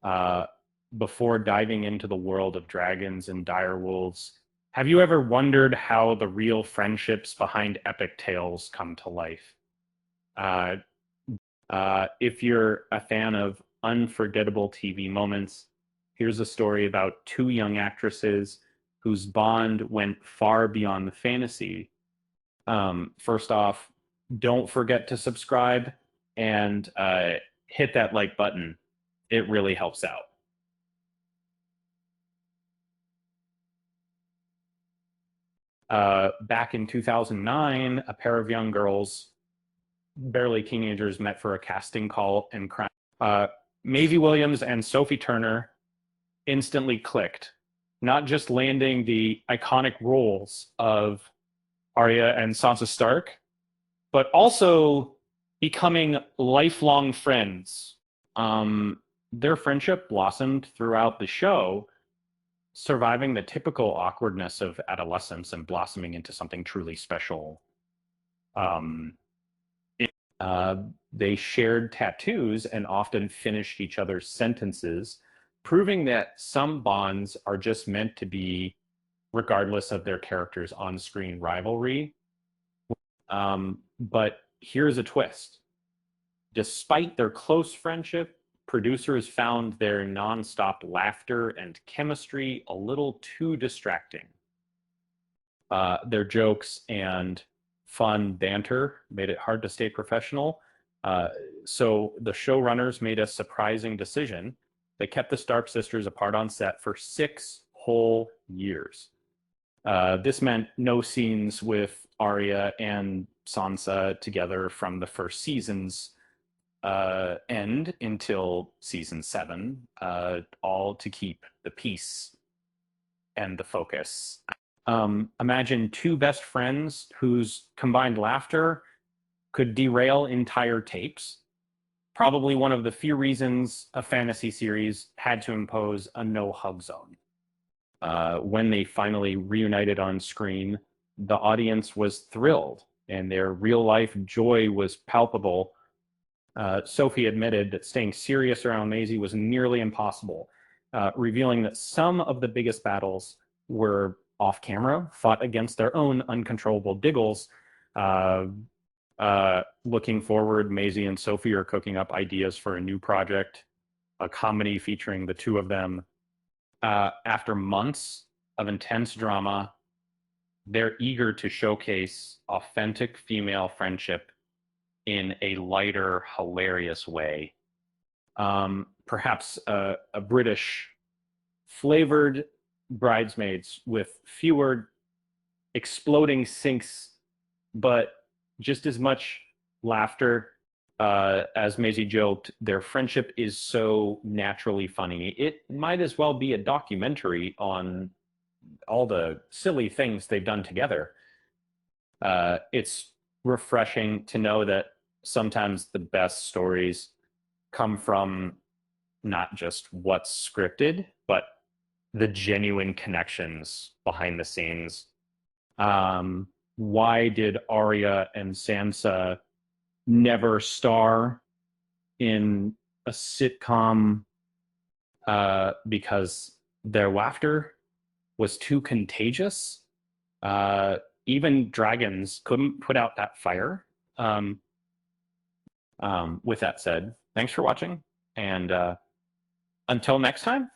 uh, before diving into the world of dragons and direwolves, have you ever wondered how the real friendships behind epic tales come to life? Uh, if you're a fan of unforgettable TV moments, here's a story about two young actresses whose bond went far beyond the fantasy. First off, don't forget to subscribe and hit that like button. It really helps out. Back in 2009, a pair of young girls, barely teenagers, met for a casting call and cried. Uh, Maisie Williams and Sophie Turner instantly clicked, not just landing the iconic roles of Arya and Sansa Stark, but also becoming lifelong friends. Their friendship blossomed throughout the show, surviving the typical awkwardness of adolescence and blossoming into something truly special. Um, uh, they shared tattoos and often finished each other's sentences, proving that some bonds are just meant to be regardless of their character's on screen rivalry. But here's a twist. Despite their close friendship, producers found their nonstop laughter and chemistry a little too distracting. Their jokes and fun banter made it hard to stay professional. So the showrunners made a surprising decision. They kept the Stark sisters apart on set for 6 whole years. This meant no scenes with Arya and Sansa together from the first season's end until season 7, all to keep the peace and the focus. Imagine two best friends whose combined laughter could derail entire tapes. Probably one of the few reasons a fantasy series had to impose a no hug zone. When they finally reunited on screen, the audience was thrilled and their real life joy was palpable. Sophie admitted that staying serious around Maisie was nearly impossible, revealing that some of the biggest battles were off camera, fought against their own uncontrollable diggles. Uh, Looking forward, Maisie and Sophie are cooking up ideas for a new project, a comedy featuring the two of them. After months of intense drama, they're eager to showcase authentic female friendship in a lighter, hilarious way. Perhaps a British flavored Bridesmaids with fewer exploding sinks, but just as much laughter. As Maisie joked, their friendship is so naturally funny. It might as well be a documentary on all the silly things they've done together. It's refreshing to know that sometimes the best stories come from not just what's scripted, but the genuine connections behind the scenes. Why did Arya and Sansa never star in a sitcom? Because their laughter was too contagious. Uh, Even dragons couldn't put out that fire. With that said, thanks for watching, and until next time.